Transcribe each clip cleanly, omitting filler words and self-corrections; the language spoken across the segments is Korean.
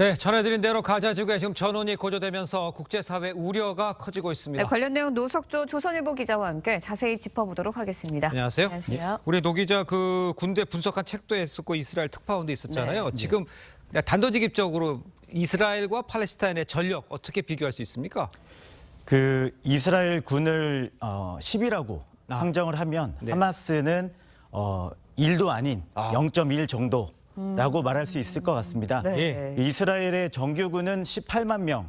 네, 전해드린 대로 가자 지구에 지금 전원이 고조되면서 국제사회 우려가 커지고 있습니다. 네, 관련 내용 노석조 조선일보 기자와 함께 자세히 짚어보도록 하겠습니다. 안녕하세요. 안녕하세요. 우리 노 기자 그 군대 분석한 책도 했었고 이스라엘 특파원도 있었잖아요. 네. 지금 단도직입적으로 이스라엘과 팔레스타인의 전력 어떻게 비교할 수 있습니까? 그 이스라엘 군을 10이라고 항정을 하면 네. 하마스는 1도 아닌 0.1 정도라고 말할 수 있을 것 같습니다. 네. 이스라엘의 정규군은 18만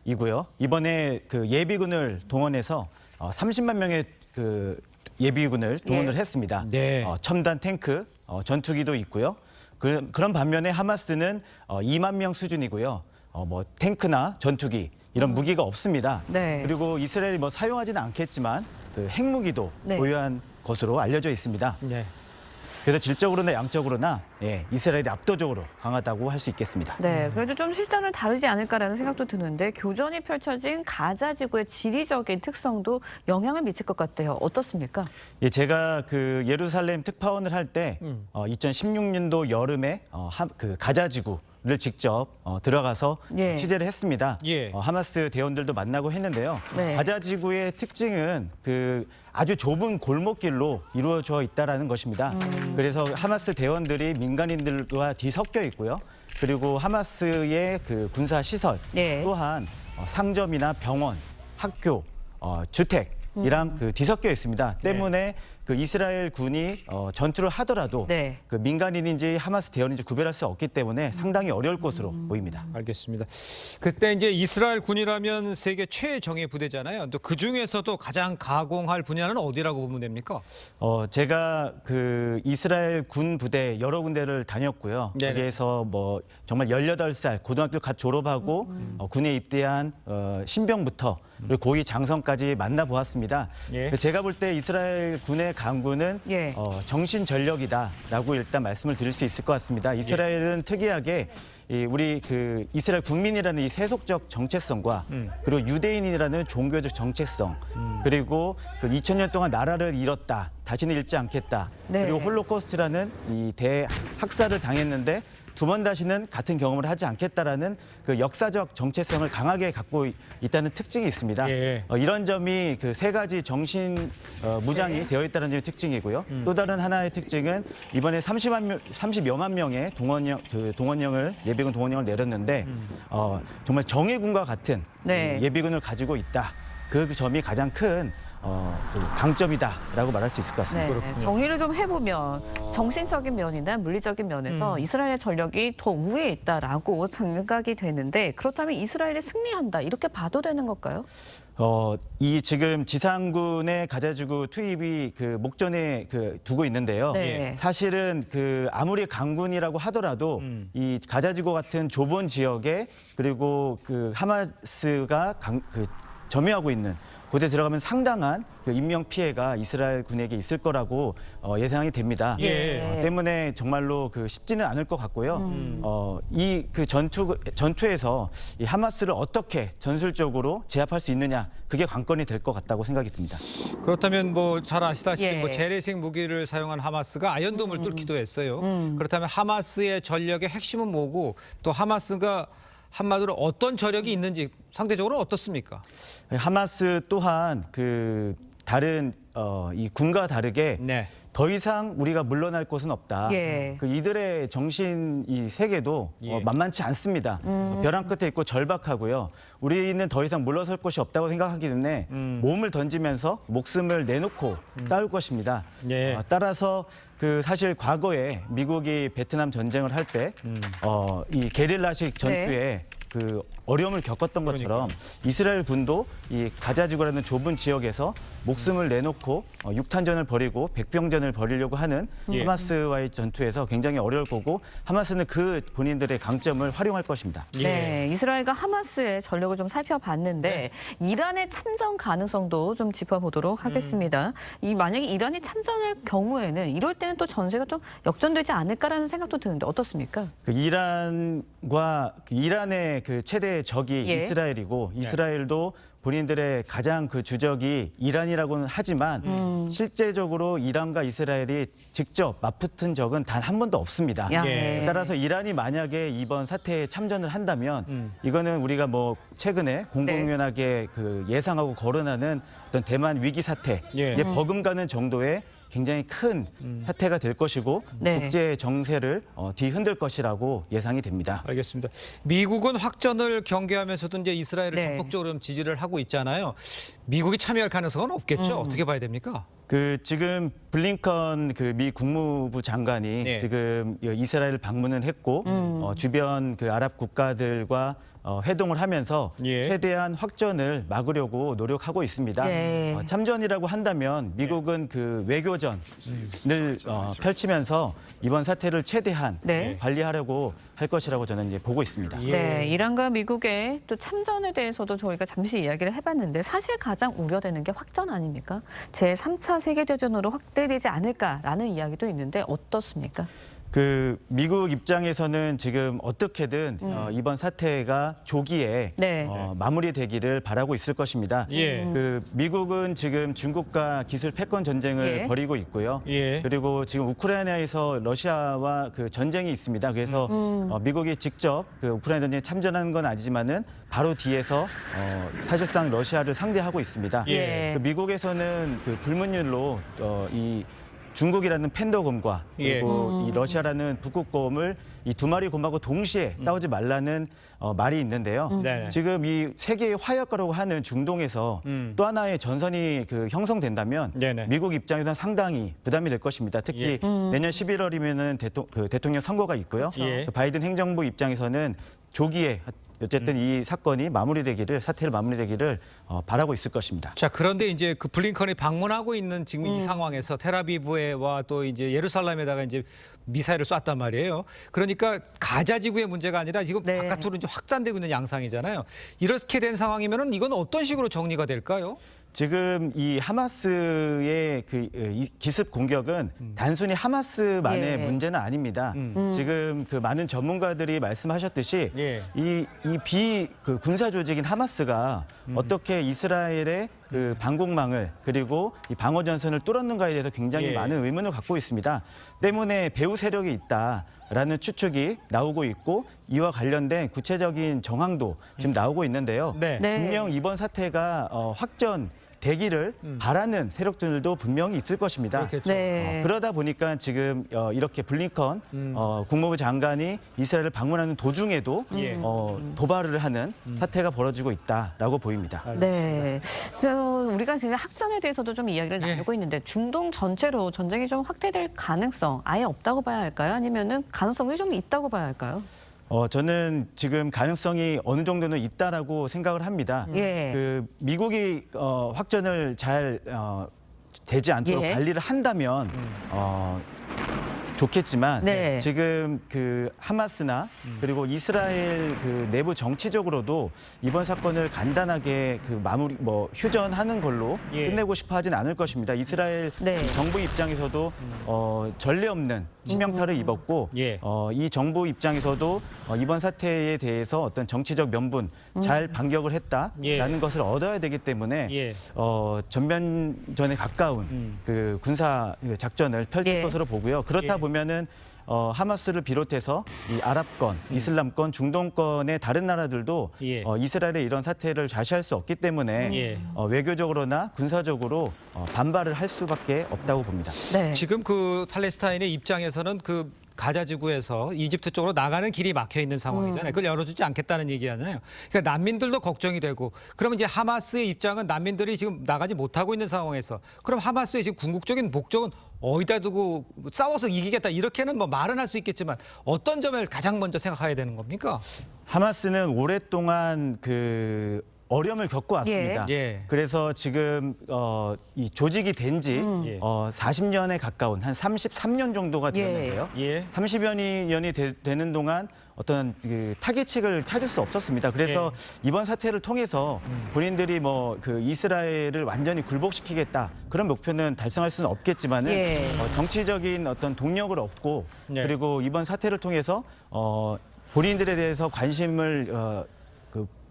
명이고요. 이번에 그 예비군을 동원해서 30만 명의 그 예비군을 동원을 했습니다. 네. 첨단 탱크, 전투기도 있고요. 그런 반면에 하마스는 2만 명 수준이고요. 뭐 탱크나 전투기 이런 무기가 없습니다. 네. 그리고 이스라엘이 뭐 사용하지는 않겠지만 그 핵무기도 네. 보유한 것으로 알려져 있습니다. 네. 그래서 질적으로나 양적으로나 이스라엘이 압도적으로 강하다고 할 수 있겠습니다. 네, 그래도 좀 실전을 다르지 않을까라는 생각도 드는데 교전이 펼쳐진 가자 지구의 지리적인 특성도 영향을 미칠 것 같아요. 어떻습니까? 예, 제가 그 예루살렘 특파원을 할 때 2016년도 여름에 그 가자 지구를 직접 들어가서 예. 취재를 했습니다. 예. 하마스 대원들도 만나고 했는데요. 네. 가자 지구의 특징은 그 아주 좁은 골목길로 이루어져 있다라는 것입니다. 그래서 하마스 대원들이 민간인들과 뒤섞여 있고요. 그리고 하마스의 그 군사 시설 예. 또한 상점이나 병원, 학교, 주택이랑 그 뒤섞여 있습니다. 때문에 그 이스라엘 군이 전투를 하더라도 네. 그 민간인인지 하마스 대원인지 구별할 수 없기 때문에 상당히 어려울 것으로 보입니다. 알겠습니다. 그때 이제 이스라엘 군이라면 세계 최정예 부대잖아요. 또 그 중에서도 가장 가공할 분야는 어디라고 보면 됩니까? 제가 그 이스라엘 군 부대 여러 군데를 다녔고요. 네네. 거기에서 뭐 정말 18살 고등학교 갓 졸업하고 군에 입대한 신병부터 그리고 고위 장성까지 만나보았습니다. 예. 제가 볼 때 이스라엘 군의 강군은 예. 정신 전력이다라고 일단 말씀을 드릴 수 있을 것 같습니다. 이스라엘은 특이하게 우리 그 이스라엘 국민이라는 이 세속적 정체성과 그리고 유대인이라는 종교적 정체성 그리고 그 2000년 동안 나라를 잃었다 다시는 잃지 않겠다 네. 그리고 홀로코스트라는 이 대학살을 당했는데 두 번 다시는 같은 경험을 하지 않겠다라는 그 역사적 정체성을 강하게 갖고 있다는 특징이 있습니다. 예. 이런 점이 그 세 가지 정신 무장이 되어 있다는 점이 특징이고요. 또 다른 하나의 특징은 이번에 30여만 명의 동원령을 예비군 동원령을 내렸는데 정말 정예군과 같은 네. 예비군을 가지고 있다. 그 점이 가장 큰 그 강점이다라고 말할 수 있을 것 같습니다. 네, 정리를 좀 해보면 정신적인 면이나 물리적인 면에서 이스라엘의 전력이 더 우위에 있다라고 생각이 되는데 그렇다면 이스라엘이 승리한다 이렇게 봐도 되는 걸까요? 이 지금 지상군의 가자지구 투입이 그 목전에 두고 있는데요. 네. 사실은 그 아무리 강군이라고 하더라도 이 가자지구 같은 좁은 지역에 그리고 그 하마스가 점유하고 있는 곳에 들어가면 상당한 그 인명 피해가 이스라엘 군에게 있을 거라고 예상이 됩니다. 예. 때문에 정말로 그 쉽지는 않을 것 같고요. 이 그 전투에서 이 하마스를 어떻게 전술적으로 제압할 수 있느냐 그게 관건이 될 것 같다고 생각이 듭니다. 그렇다면 뭐 잘 아시다시피 예. 뭐 재래식 무기를 사용한 하마스가 아이언돔을 뚫기도 했어요. 그렇다면 하마스의 전력의 핵심은 뭐고 또 하마스가 한마디로 어떤 저력이 있는지 상대적으로 어떻습니까? 하마스 또한 그 다른 이 군과 다르게 네. 더 이상 우리가 물러날 곳은 없다. 예. 그 이들의 정신 이 세계도 예. 만만치 않습니다. 벼랑 끝에 있고 절박하고요. 우리는 더 이상 물러설 곳이 없다고 생각하기 때문에 몸을 던지면서 목숨을 내놓고 싸울 것입니다. 예. 따라서 그 사실 과거에 미국이 베트남 전쟁을 할 때 이 게릴라식 전투에 그 어려움을 겪었던 것처럼 이스라엘 군도 이 가자지구라는 좁은 지역에서 목숨을 내놓고 육탄전을 벌이고 백병전을 벌이려고 하는 예. 하마스와의 전투에서 굉장히 어려울 거고 하마스는 그 본인들의 강점을 활용할 것입니다. 네, 이스라엘과 하마스의 전력을 좀 살펴봤는데 이란의 참전 가능성도 좀 짚어보도록 하겠습니다. 만약에 이란이 참전할 경우에는 이럴 때는 또 전세가 좀 역전되지 않을까라는 생각도 드는데 어떻습니까? 그 이란의 그 최대 첫째 적이 예. 이스라엘이고 이스라엘도 본인들의 가장 그 주적이 이란이라고는 하지만 실제적으로 이란과 이스라엘이 직접 맞붙은 적은 단 한 번도 없습니다. 야, 예. 네. 따라서 이란이 만약에 이번 사태에 참전을 한다면 이거는 우리가 뭐 최근에 공공연하게 그 예상하고 거론하는 어떤 대만 위기 사태에 예. 버금가는 정도의 굉장히 큰 사태가 될 것이고 네. 국제 정세를 뒤흔들 것이라고 예상이 됩니다. 알겠습니다. 미국은 확전을 경계하면서도 이제 이스라엘을 네. 적극적으로 좀 지지를 하고 있잖아요. 미국이 참여할 가능성은 없겠죠. 어떻게 봐야 됩니까? 그 지금 블링컨 그 미 국무부 장관이 네. 지금 이스라엘 방문을 했고 주변 그 아랍 국가들과 회동을 하면서 예. 최대한 확전을 막으려고 노력하고 있습니다. 예. 참전이라고 한다면 미국은 그 외교전을 펼치면서 이번 사태를 최대한 네. 관리하려고 할 것이라고 저는 이제 보고 있습니다. 예. 네, 이란과 미국의 또 참전에 대해서도 저희가 잠시 이야기를 해봤는데 사실 가장 우려되는 게 확전 아닙니까? 제3차 세계대전으로 확대되지 않을까라는 이야기도 있는데 어떻습니까? 그 미국 입장에서는 지금 어떻게든 이번 사태가 조기에 네. 마무리되기를 바라고 있을 것입니다. 예. 그 미국은 지금 중국과 기술 패권 전쟁을 예. 벌이고 있고요. 예. 그리고 지금 우크라이나에서 러시아와 그 전쟁이 있습니다. 그래서 미국이 직접 그 우크라이나 전쟁에 참전하는 건 아니지만은 바로 뒤에서 사실상 러시아를 상대하고 있습니다. 예. 그 미국에서는 그 불문율로 이 중국이라는 팬더곰과 그리고 이 러시아라는 북극곰을 이 두 마리 곰하고 동시에 싸우지 말라는 말이 있는데요. 네네. 지금 이 세계의 화약가라고 하는 중동에서 또 하나의 전선이 그 형성된다면 네네. 미국 입장에서는 상당히 부담이 될 것입니다. 특히 내년 11월이면은 대통령 선거가 있고요. 예. 그 바이든 행정부 입장에서는 조기에 어쨌든 이 사건이 사태를 마무리되기를 바라고 있을 것입니다. 자, 그런데 이제 그 블링컨이 방문하고 있는 지금 이 상황에서 텔아비브와 또 이제 예루살렘에다가 이제 미사일을 쐈단 말이에요. 그러니까 가자 지구의 문제가 아니라 지금 네. 바깥으로 이제 확산되고 있는 양상이잖아요. 이렇게 된 상황이면은 이건 어떤 식으로 정리가 될까요? 지금 이 하마스의 이 기습 공격은 단순히 하마스만의 예. 문제는 아닙니다. 지금 그 많은 전문가들이 말씀하셨듯이 예. 이 그 군사 조직인 하마스가 어떻게 이스라엘의 그 방공망을 그리고 이 방어 전선을 뚫었는가에 대해서 굉장히 예. 많은 의문을 갖고 있습니다. 때문에 배후 세력이 있다라는 추측이 나오고 있고 이와 관련된 구체적인 정황도 지금 나오고 있는데요. 네. 네. 분명 이번 사태가 확전 되기를 바라는 세력들도 분명히 있을 것입니다. 그렇겠죠. 네. 그러다 보니까 지금 이렇게 블링컨 국무부 장관이 이스라엘을 방문하는 도중에도 예. 도발을 하는 사태가 벌어지고 있다라고 보입니다. 네. 우리가 지금 학전에 대해서도 좀 이야기를 예. 나누고 있는데 중동 전체로 전쟁이 좀 확대될 가능성 아예 없다고 봐야 할까요? 아니면은 가능성이 좀 있다고 봐야 할까요? 저는 지금 가능성이 어느 정도는 있다라고 생각을 합니다. 예. 그 미국이 확전을 잘 되지 않도록 예. 관리를 한다면 좋겠지만 네. 지금 그 하마스나 그리고 이스라엘 그 내부 정치적으로도 이번 사건을 간단하게 그 마무리 휴전하는 걸로 예. 끝내고 싶어 하진 않을 것입니다. 이스라엘 네. 정부 입장에서도 전례 없는 치명타를 입었고 예. 이 정부 입장에서도 이번 사태에 대해서 어떤 정치적 면분 잘 반격을 했다라는 예. 것을 얻어야 되기 때문에 예. 전면전에 가까운 그 군사 작전을 펼칠 예. 것으로 보고요. 그렇다 예. 보면은 하마스를 비롯해서 이 아랍권, 이슬람권, 중동권의 다른 나라들도 예. 이스라엘의 이런 사태를 좌시할 수 없기 때문에 예. 외교적으로나 군사적으로 반발을 할 수밖에 없다고 봅니다. 네. 지금 그 팔레스타인의 입장에서는 그 가자 지구에서 이집트 쪽으로 나가는 길이 막혀 있는 상황이잖아요. 그걸 열어주지 않겠다는 얘기잖아요. 그러니까 난민들도 걱정이 되고, 그러면 이제 하마스의 입장은 난민들이 지금 나가지 못하고 있는 상황에서, 그럼 하마스의 지금 궁극적인 목적은 어디다 두고 싸워서 이기겠다 이렇게는 뭐 말은 할 수 있겠지만 어떤 점을 가장 먼저 생각해야 되는 겁니까? 하마스는 오랫동안 그 어려움을 겪고 왔습니다. 예. 그래서 지금 이 조직이 된 지 예. 40년에 가까운 한 33년 정도가 되었는데요. 예. 30여 년이 되는 동안 어떤 그 타겟책을 찾을 수 없었습니다. 그래서 이번 사태를 통해서 본인들이 그 이스라엘을 완전히 굴복시키겠다 그런 목표는 달성할 수는 없겠지만은 예. 정치적인 어떤 동력을 얻고 예. 그리고 이번 사태를 통해서 본인들에 대해서 관심을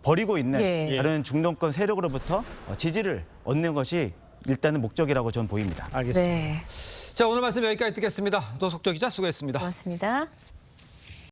벌이고 있는 예. 다른 중동권 세력으로부터 지지를 얻는 것이 일단은 목적이라고 저는 보입니다. 알겠습니다. 네, 자, 오늘 말씀 여기까지 듣겠습니다. 노석조 기자 수고했습니다. 고맙습니다.